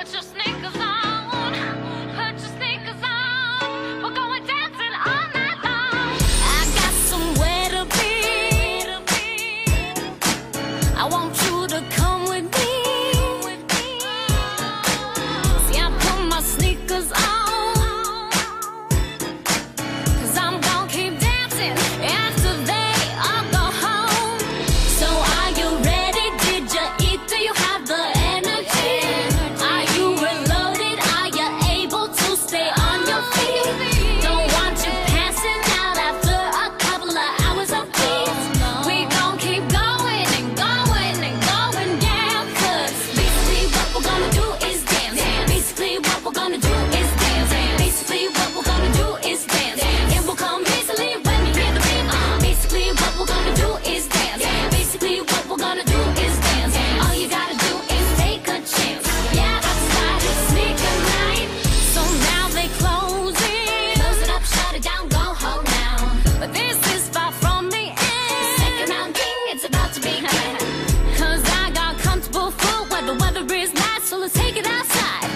Put your sneakers on, put your sneakers on. We're going dancing all night long. I got somewhere to be. I want you to come with me. See, I put my sneakers on, 'cause I'm gonna keep dancing after they all go home. So are you ready? Did you eat? Do you have the energy? Are you reloaded? Are you able to stay on your feet? Don't want you passing out after a couple of hours of peace. We gon' keep going and going and going, yeah. 'Cause basically what we're gonna do is dance. Basically what we're gonna do is dance. Basically what we're gonna do is dance. It will come easily when you hear the beat. Basically what we're gonna do is dance. Basically what we're gonna do is dance. All you gotta do is take a chance. Yeah, that's right, it's sneaker night. So now they close it. Close it up, shut it down, go home now. But this is far from the end. Second round ding, it's about to begin. 'Cause I got comfortable footwear, the weather is nice, so let's take it outside.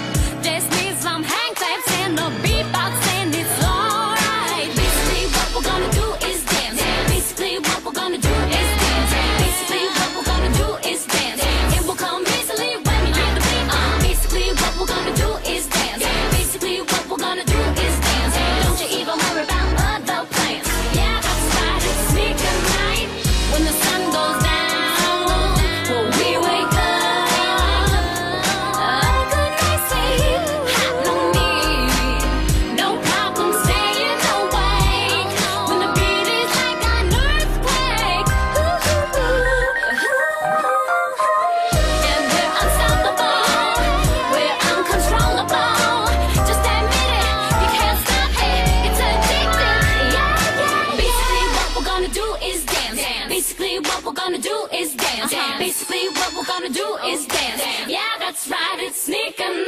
Just need some hang tights and the beatbox, and it's alright. Basically what we're gonna do is dance. Basically what we're gonna do is dance. Basically what we're gonna do is dance. It will come easily when you hear the beat. Basically what we're gonna do is dance. Basically what we're gonna do is dance. Don't you even worry about other plans. Yeah, that's right, it's sneaker night. When the sun goes down, well, we wake up. Good night, say you have no need, no problem staying awake. When the beat is like an earthquake, and we're unstoppable, we're uncontrollable. Just admit it, you can't stop it, it's addictive. Yeah, yeah. Basically what we're gonna do is dance. Basically what we're gonna do is dance. Basically what we're gonna do is dance. Yeah, that's right, it's sneaker night.